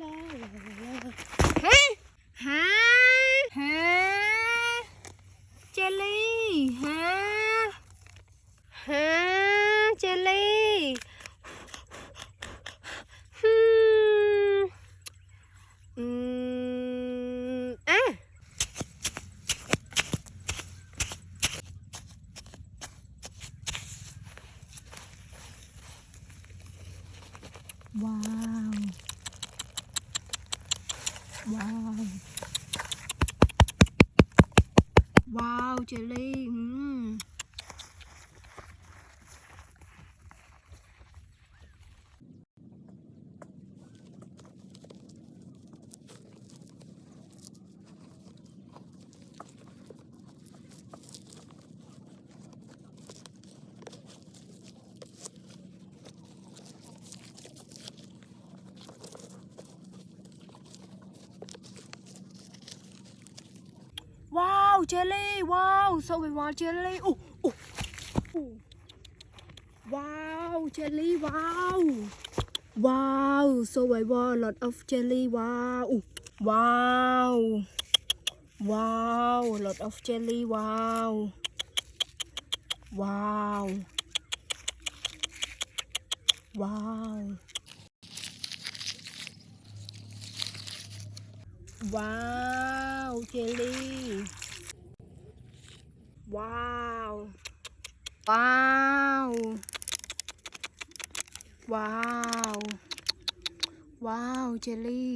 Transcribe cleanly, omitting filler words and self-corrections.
ฮะฮะฮะเจลลี่ฮะฮะเจลลี่อ่ะว้าวว้าวว้าวเจลลี่ว้าวเจลลี่ว้าวสวัสดีว้าวเจลลี่ว้าวเจลลี่ว้าวว้าวสวัสดีว้าว lot of jelly ว้าวว้าวว้าว lot of jelly ว้าวว้าวว้าวว้าวเจลลี่ว้าวว้าวว้าวว้าวเจลลี่